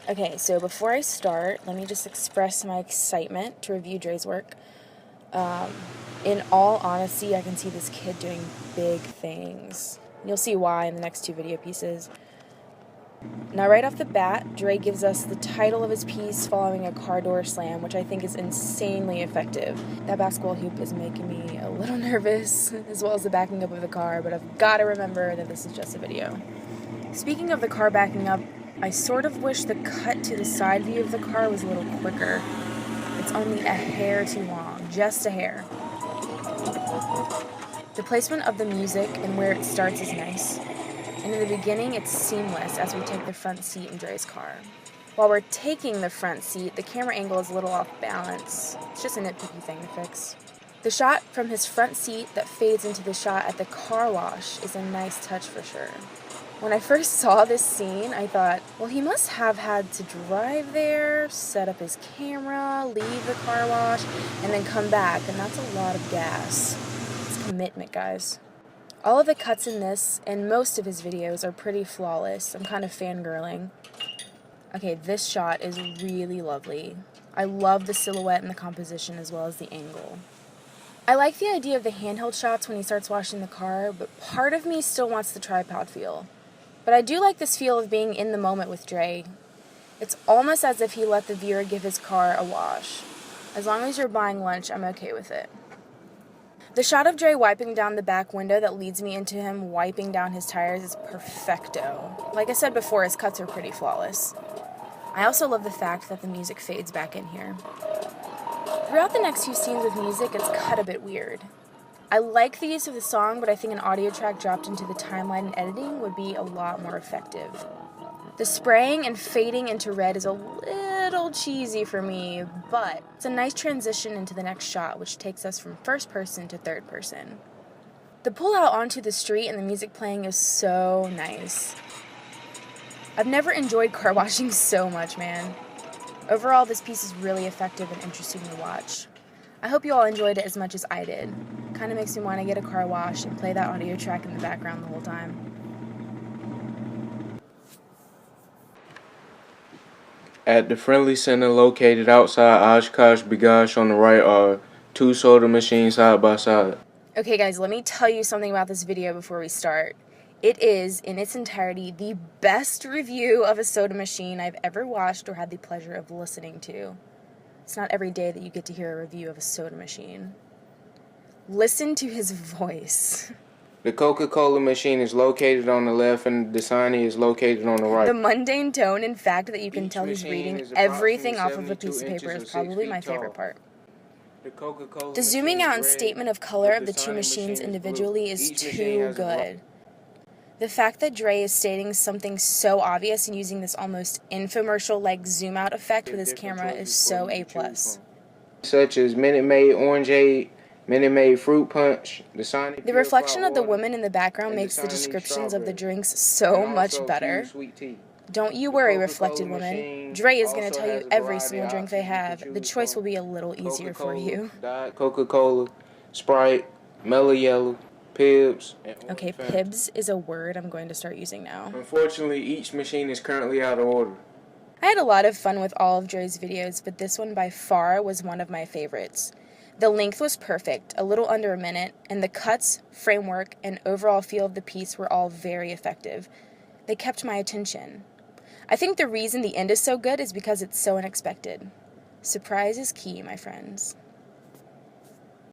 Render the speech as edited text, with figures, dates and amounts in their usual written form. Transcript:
Okay, so before I start, let me just express my excitement to review Dre's work. In all honesty, I can see this kid doing big things. You'll see why in the next two video pieces. Now, right off the bat, Dray gives us the title of his piece following a car door slam, which I think is insanely effective. That basketball hoop is making me a little nervous, as well as the backing up of the car, but I've got to remember that this is just a video. Speaking of the car backing up, I sort of wish the cut to the side view of the car was a little quicker. It's only a hair too long, just a hair. The placement of the music and where it starts is nice. And in the beginning, it's seamless as we take the front seat in Dre's car. While we're taking the front seat, the camera angle is a little off balance. It's just a nitpicky thing to fix. The shot from his front seat that fades into the shot at the car wash is a nice touch for sure. When I first saw this scene, I thought, well, he must have had to drive there, set up his camera, leave the car wash, and then come back, and that's a lot of gas. It's commitment, guys. All of the cuts in this and most of his videos are pretty flawless. I'm kind of fangirling. Okay, this shot is really lovely. I love the silhouette and the composition as well as the angle. I like the idea of the handheld shots when he starts washing the car, but part of me still wants the tripod feel. But I do like this feel of being in the moment with Dray. It's almost as if he let the viewer give his car a wash. As long as you're buying lunch, I'm okay with it. The shot of Dray wiping down the back window that leads me into him wiping down his tires is perfecto. Like I said before, his cuts are pretty flawless. I also love the fact that the music fades back in here. Throughout the next few scenes with music, it's cut a bit weird. I like the use of the song, but I think an audio track dropped into the timeline and editing would be a lot more effective. The spraying and fading into red is a little cheesy for me, but it's a nice transition into the next shot, which takes us from first person to third person. The pull out onto the street and the music playing is so nice. I've never enjoyed car washing so much, man. Overall, this piece is really effective and interesting to watch. I hope you all enjoyed it as much as I did. Kind of makes me want to get a car wash and play that audio track in the background the whole time. At the Friendly Center located outside Oshkosh Begosh on the right are 2 soda machines side by side. Okay guys, let me tell you something about this video before we start. It is, in its entirety, the best review of a soda machine I've ever watched or had the pleasure of listening to. It's not every day that you get to hear a review of a soda machine. Listen to his voice. The Coca-Cola machine is located on the left and the Dasani is located on the right. The mundane tone and fact that you can tell he's reading everything off of a piece of paper is probably my favorite part. The zooming out and statement of color of the two machines individually is too good. The fact that Dray is stating something so obvious and using this almost infomercial-like zoom-out effect with his camera is so A+. Such as Minute Maid Orangeade, Minute Maid Fruit Punch, The reflection of the women in the background makes the descriptions of the drinks so much better. Don't you worry, reflected woman. Dray is going to tell you every single drink they have. The choice will be a little easier for you. Diet Coca-Cola, Sprite, Mellow Yellow, Pibs. Okay, Pibs is a word I'm going to start using now. Unfortunately, each machine is currently out of order. I had a lot of fun with all of Dray's videos, but this one by far was one of my favorites. The length was perfect, a little under a minute, and the cuts, framework, and overall feel of the piece were all very effective. They kept my attention. I think the reason the end is so good is because it's so unexpected. Surprise is key, my friends.